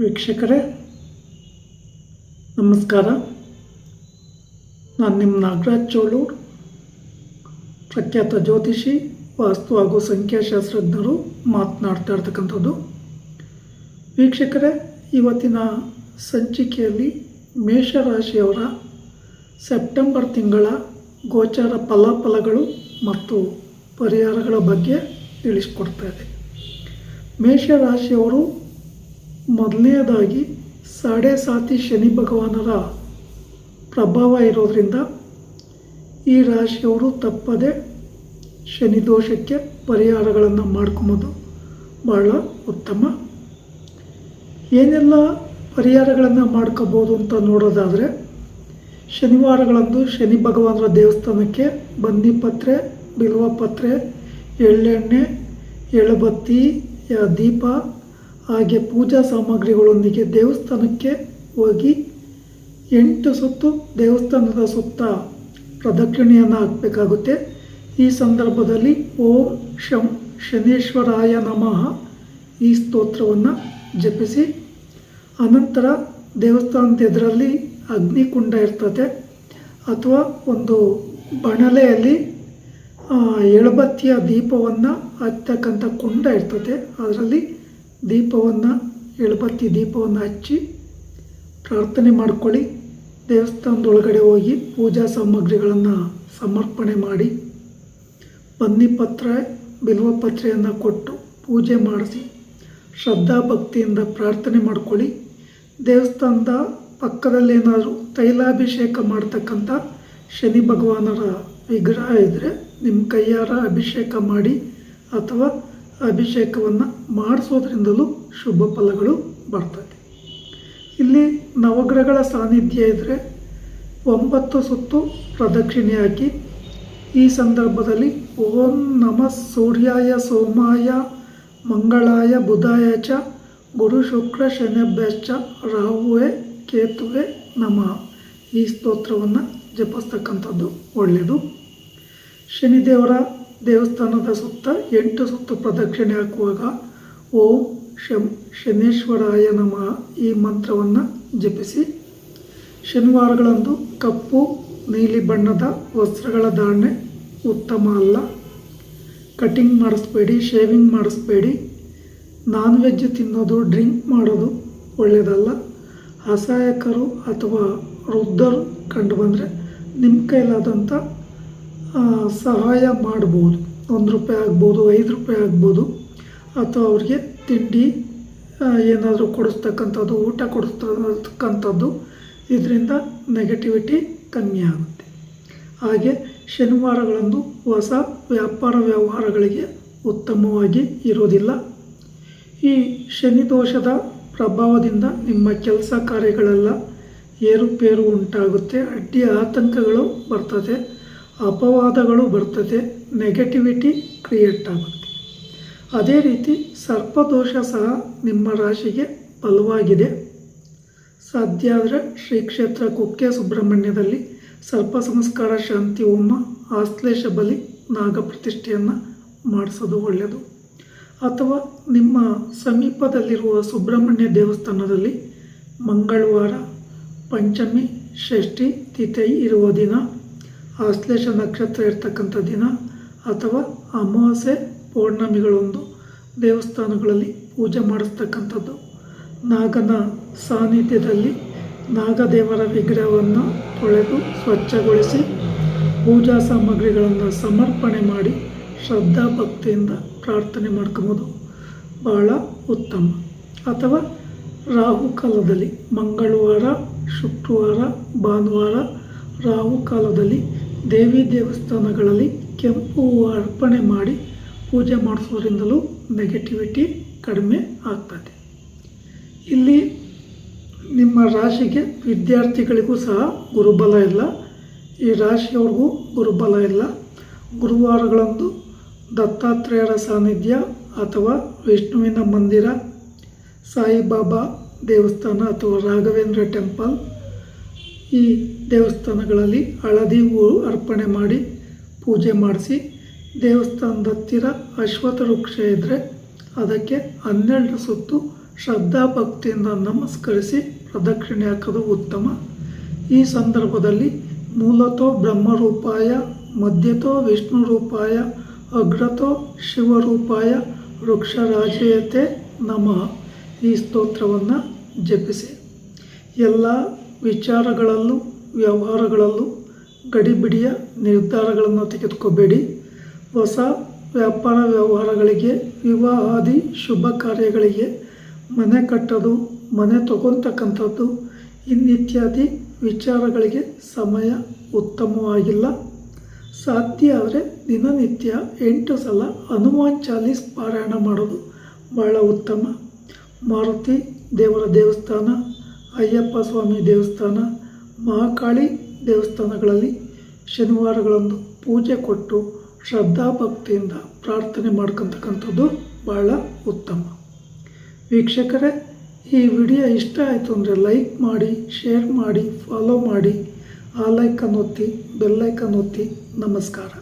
ವೀಕ್ಷಕರೇ ನಮಸ್ಕಾರ. ನಾನು ನಿಮ್ಮ ನಾಗರಾಜ್ ಚೋಳೂರು, ಪ್ರಖ್ಯಾತ ಜ್ಯೋತಿಷಿ, ವಾಸ್ತು ಹಾಗೂ ಸಂಖ್ಯಾಶಾಸ್ತ್ರಜ್ಞರು ಮಾತನಾಡ್ತಾ ಇರ್ತಕ್ಕಂಥದ್ದು. ವೀಕ್ಷಕರೇ, ಇವತ್ತಿನ ಸಂಚಿಕೆಯಲ್ಲಿ ಮೇಷರಾಶಿಯವರ ಸೆಪ್ಟೆಂಬರ್ ತಿಂಗಳ ಗೋಚಾರ ಫಲಾಫಲಗಳು ಮತ್ತು ಪರಿಹಾರಗಳ ಬಗ್ಗೆ ತಿಳಿಸ್ಕೊಡ್ತಾ ಇದೆ. ಮೇಷರಾಶಿಯವರು ಮೊದಲನೆಯದಾಗಿ ಸಾಡೆ ಸಾತಿ ಶನಿ ಭಗವಾನರ ಪ್ರಭಾವ ಇರೋದರಿಂದ ಈ ರಾಶಿಯವರು ತಪ್ಪದೆ ಶನಿ ದೋಷಕ್ಕೆ ಪರಿಹಾರಗಳನ್ನು ಮಾಡ್ಕೊಂಬೋದು ಭಾಳ ಉತ್ತಮ. ಏನೆಲ್ಲ ಪರಿಹಾರಗಳನ್ನು ಮಾಡ್ಕೋಬೋದು ಅಂತ ನೋಡೋದಾದರೆ, ಶನಿವಾರಗಳಂದು ಶನಿ ಭಗವಾನರ ದೇವಸ್ಥಾನಕ್ಕೆ ಬನ್ನಿ ಪತ್ರೆ, ಬಿಲ್ವ ಪತ್ರೆ, ಎಳ್ಳೆಣ್ಣೆ, ಎಳಬತ್ತಿ, ದೀಪ ಹಾಗೆ ಪೂಜಾ ಸಾಮಗ್ರಿಗಳೊಂದಿಗೆ ದೇವಸ್ಥಾನಕ್ಕೆ ಹೋಗಿ 8 ಸುತ್ತು ದೇವಸ್ಥಾನದ ಸುತ್ತ ಪ್ರದಕ್ಷಿಣೆಯನ್ನು ಹಾಕಬೇಕಾಗುತ್ತೆ. ಈ ಸಂದರ್ಭದಲ್ಲಿ ಓಂ ಶಂ ಶನೇಶ್ವರಾಯ ನಮಃ ಈ ಸ್ತೋತ್ರವನ್ನು ಜಪಿಸಿ, ಅನಂತರ ದೇವಸ್ಥಾನದ ಎದುರಲ್ಲಿ ಅಗ್ನಿಕುಂಡ ಇರ್ತದೆ ಅಥವಾ ಒಂದು ಬಣಲೆಯಲ್ಲಿ ಎಳಬತ್ತಿಯ ದೀಪವನ್ನು ಹಚ್ಚತಕ್ಕಂಥ ಕುಂಡ ಇರ್ತದೆ. ಅದರಲ್ಲಿ ಎಳಬತ್ತಿ ದೀಪವನ್ನು ಹಚ್ಚಿ ಪ್ರಾರ್ಥನೆ ಮಾಡ್ಕೊಳ್ಳಿ. ದೇವಸ್ಥಾನದೊಳಗಡೆ ಹೋಗಿ ಪೂಜಾ ಸಾಮಗ್ರಿಗಳನ್ನು ಸಮರ್ಪಣೆ ಮಾಡಿ, ಬನ್ನಿ ಪತ್ರೆ, ಬಿಲ್ವಪತ್ರೆಯನ್ನು ಕೊಟ್ಟು ಪೂಜೆ ಮಾಡಿಸಿ ಶ್ರದ್ಧಾ ಭಕ್ತಿಯಿಂದ ಪ್ರಾರ್ಥನೆ ಮಾಡ್ಕೊಳ್ಳಿ. ದೇವಸ್ಥಾನದ ಪಕ್ಕದಲ್ಲಿ ಏನಾದರೂ ತೈಲಾಭಿಷೇಕ ಮಾಡ್ತಕ್ಕಂಥ ಶನಿ ಭಗವಾನರ ವಿಗ್ರಹ ಇದ್ದರೆ ನಿಮ್ಮ ಕೈಯಾರ ಅಭಿಷೇಕ ಮಾಡಿ ಅಥವಾ ಅಭಿಷೇಕವನ್ನು ಮಾಡಿಸೋದ್ರಿಂದಲೂ ಶುಭ ಫಲಗಳು ಬರ್ತದೆ. ಇಲ್ಲಿ ನವಗ್ರಹಗಳ ಸಾನ್ನಿಧ್ಯ ಇದ್ದರೆ 9 ಸುತ್ತು ಪ್ರದಕ್ಷಿಣೆ ಹಾಕಿ, ಈ ಸಂದರ್ಭದಲ್ಲಿ ಓಂ ನಮಃ ಸೂರ್ಯಾಯ ಸೋಮಾಯ ಮಂಗಳಾಯ ಬುಧಾಯ ಚ ಗುರು ಶುಕ್ರ ಶನಿಭ್ಯಶ್ಚ ರಾಹುವೆ ಕೇತುವೆ ನಮಃ ಈ ಸ್ತೋತ್ರವನ್ನು ಜಪಿಸ್ತಕ್ಕಂಥದ್ದು ಒಳ್ಳೆಯದು. ಶನಿದೇವರ ದೇವಸ್ಥಾನದ ಸುತ್ತ 8 ಸುತ್ತು ಪ್ರದಕ್ಷಿಣೆ ಹಾಕುವಾಗ ಓಂ ಶಂ ಶನೇಶ್ವರಾಯ ನಮಃ ಈ ಮಂತ್ರವನ್ನು ಜಪಿಸಿ. ಶನಿವಾರಗಳಂದು ಕಪ್ಪು ನೀಲಿ ಬಣ್ಣದ ವಸ್ತ್ರಗಳ ಧಾರಣೆ ಉತ್ತಮ ಅಲ್ಲ. ಕಟಿಂಗ್ ಮಾಡಿಸ್ಬೇಡಿ, ಶೇವಿಂಗ್ ಮಾಡಿಸ್ಬೇಡಿ. ನಾನ್ ವೆಜ್ ತಿನ್ನೋದು, ಡ್ರಿಂಕ್ ಮಾಡೋದು ಒಳ್ಳೆಯದಲ್ಲ. ಅಸಹಾಯಕರು ಅಥವಾ ವೃದ್ಧರು ಕಂಡು ಬಂದರೆ ನಿಮ್ಮ ಕೈಲಾದಂಥ ಸಹಾಯ ಮಾಡ್ಬೋದು. 1 ರೂಪಾಯಿ ಆಗ್ಬೋದು, 5 ರೂಪಾಯಿ ಆಗ್ಬೋದು, ಅಥವಾ ಅವ್ರಿಗೆ ತಿಂಡಿ ಏನಾದರೂ ಕೊಡಿಸ್ತಕ್ಕಂಥದ್ದು, ಊಟ ಕೊಡಿಸ್ತಕ್ಕಂಥದ್ದು. ಇದರಿಂದ ನೆಗೆಟಿವಿಟಿ ಕಮ್ಮಿ ಆಗುತ್ತೆ. ಹಾಗೆ ಶನಿವಾರಗಳಂದು ಹೊಸ ವ್ಯಾಪಾರ ವ್ಯವಹಾರಗಳಿಗೆ ಉತ್ತಮವಾಗಿ ಇರೋದಿಲ್ಲ. ಈ ಶನಿ ದೋಷದ ಪ್ರಭಾವದಿಂದ ನಿಮ್ಮ ಕೆಲಸ ಕಾರ್ಯಗಳೆಲ್ಲ ಏರುಪೇರು ಉಂಟಾಗುತ್ತೆ. ಅಡ್ಡಿ ಆತಂಕಗಳು ಬರ್ತದೆ, ಅಪವಾದಗಳು ಬರ್ತದೆ, ನೆಗೆಟಿವಿಟಿ ಕ್ರಿಯೇಟ್ ಆಗುತ್ತೆ. ಅದೇ ರೀತಿ ಸರ್ಪದೋಷ ಸಹ ನಿಮ್ಮ ರಾಶಿಗೆ ಬಲವಾಗಿದೆ. ಸಾಧ್ಯ ಆದರೆ ಶ್ರೀ ಕ್ಷೇತ್ರ ಕುಕ್ಕೆ ಸುಬ್ರಹ್ಮಣ್ಯದಲ್ಲಿ ಸರ್ಪ ಸಂಸ್ಕಾರ ಶಾಂತಿ ಹೋಮ, ಆಶ್ಲೇಷ ಬಲಿ, ನಾಗ ಪ್ರತಿಷ್ಠೆಯನ್ನು ಮಾಡಿಸೋದು ಒಳ್ಳೆಯದು. ಅಥವಾ ನಿಮ್ಮ ಸಮೀಪದಲ್ಲಿರುವ ಸುಬ್ರಹ್ಮಣ್ಯ ದೇವಸ್ಥಾನದಲ್ಲಿ ಮಂಗಳವಾರ, ಪಂಚಮಿ, ಷಷ್ಠಿ ತಿಥಿ ಇರುವ ದಿನ, ಆಶ್ಲೇಷ ನಕ್ಷತ್ರ ಇರ್ತಕ್ಕಂಥ ದಿನ ಅಥವಾ ಅಮಾವಾಸ್ಯೆ ಪೌರ್ಣಮಿಗಳೊಂದು ದೇವಸ್ಥಾನಗಳಲ್ಲಿ ಪೂಜೆ ಮಾಡಿಸ್ತಕ್ಕಂಥದ್ದು. ನಾಗನ ಸಾನ್ನಿಧ್ಯದಲ್ಲಿ ನಾಗದೇವರ ವಿಗ್ರಹವನ್ನು ತೊಳೆದು ಸ್ವಚ್ಛಗೊಳಿಸಿ ಪೂಜಾ ಸಾಮಗ್ರಿಗಳನ್ನು ಸಮರ್ಪಣೆ ಮಾಡಿ ಶ್ರದ್ಧಾ ಭಕ್ತಿಯಿಂದ ಪ್ರಾರ್ಥನೆ ಮಾಡ್ಕೊಬೋದು, ಭಾಳ ಉತ್ತಮ. ಅಥವಾ ರಾಹುಕಾಲದಲ್ಲಿ ಮಂಗಳವಾರ, ಶುಕ್ರವಾರ, ಭಾನುವಾರ ರಾಹುಕಾಲದಲ್ಲಿ ದೇವಿ ದೇವಸ್ಥಾನಗಳಲ್ಲಿ ಕೆಂಪು ಹೂವು ಅರ್ಪಣೆ ಮಾಡಿ ಪೂಜೆ ಮಾಡಿಸೋದ್ರಿಂದಲೂ ನೆಗೆಟಿವಿಟಿ ಕಡಿಮೆ ಆಗ್ತದೆ. ಇಲ್ಲಿ ನಿಮ್ಮ ರಾಶಿಗೆ ವಿದ್ಯಾರ್ಥಿಗಳಿಗೂ ಸಹ ಗುರುಬಲ ಇಲ್ಲ. ಈ ರಾಶಿಯವ್ರಿಗೂ ಗುರುಬಲ ಇಲ್ಲ. ಗುರುವಾರಗಳಂದು ದತ್ತಾತ್ರೇಯರ ಸಾನ್ನಿಧ್ಯ ಅಥವಾ ವಿಷ್ಣುವಿನ ಮಂದಿರ, ಸಾಯಿಬಾಬಾ ದೇವಸ್ಥಾನ ಅಥವಾ ರಾಘವೇಂದ್ರ ಟೆಂಪಲ್ ಈ ದೇವಸ್ಥಾನಗಳಲ್ಲಿ ಹಳದಿ ಹೂವು ಅರ್ಪಣೆ ಮಾಡಿ ಪೂಜೆ ಮಾಡಿಸಿ. ದೇವಸ್ಥಾನದ ಹತ್ತಿರ ಅಶ್ವತ್ಥ ವೃಕ್ಷ ಇದ್ದರೆ ಅದಕ್ಕೆ 12 ಸುತ್ತು ಶ್ರದ್ಧಾಭಕ್ತಿಯಿಂದ ನಮಸ್ಕರಿಸಿ ಪ್ರದಕ್ಷಿಣೆ ಹಾಕೋದು ಉತ್ತಮ. ಈ ಸಂದರ್ಭದಲ್ಲಿ ಮೂಲತೋ ಬ್ರಹ್ಮರೂಪಾಯ, ಮಧ್ಯತೋ ವಿಷ್ಣುರೂಪಾಯ, ಅಗ್ರತೋ ಶಿವರೂಪಾಯ ವೃಕ್ಷರಾಜಯತೆ ನಮಃ ಈ ಸ್ತೋತ್ರವನ್ನು ಜಪಿಸಿ. ಎಲ್ಲ ವಿಚಾರಗಳಲ್ಲೂ ವ್ಯವಹಾರಗಳಲ್ಲೂ ಗಡಿಬಿಡಿಯ ನಿರ್ಧಾರಗಳನ್ನು ತೆಗೆದುಕೋಬೇಡಿ. ಹೊಸ ವ್ಯಾಪಾರ ವ್ಯವಹಾರಗಳಿಗೆ, ವಿವಾಹಾದಿ ಶುಭ ಕಾರ್ಯಗಳಿಗೆ, ಮನೆ ಕಟ್ಟೋದು, ಮನೆ ತಗೊತಕ್ಕಂಥದ್ದು ಇನ್ನಿತ್ಯಾದಿ ವಿಚಾರಗಳಿಗೆ ಸಮಯ ಉತ್ತಮವಾಗಿಲ್ಲ. ಸಾಧ್ಯ ಆದರೆ ದಿನನಿತ್ಯ 8 ಸಲ ಹನುಮಾನ್ ಚಾಲೀಸ್ ಪಾರಾಯಣ ಮಾಡೋದು ಭಾಳ ಉತ್ತಮ. ಮಾರುತಿ ದೇವರ ದೇವಸ್ಥಾನ, ಅಯ್ಯಪ್ಪ ಸ್ವಾಮಿ ದೇವಸ್ಥಾನ, ಮಹಾಕಾಳಿ ದೇವಸ್ಥಾನಗಳಲ್ಲಿ ಶನಿವಾರಗಳಂದು ಪೂಜೆ ಕೊಟ್ಟು ಶ್ರದ್ಧಾಭಕ್ತಿಯಿಂದ ಪ್ರಾರ್ಥನೆ ಮಾಡ್ಕೊತಕ್ಕಂಥದ್ದು ಭಾಳ ಉತ್ತಮ. ವೀಕ್ಷಕರೇ, ಈ ವಿಡಿಯೋ ಇಷ್ಟ ಆಯಿತು ಅಂದರೆ ಲೈಕ್ ಮಾಡಿ, ಶೇರ್ ಮಾಡಿ, ಫಾಲೋ ಮಾಡಿ, ಆ ಲೈಕನ್ನು ಒತ್ತಿ, ಬೆಲ್ಲೈಕನ್ ಒತ್ತಿ. ನಮಸ್ಕಾರ.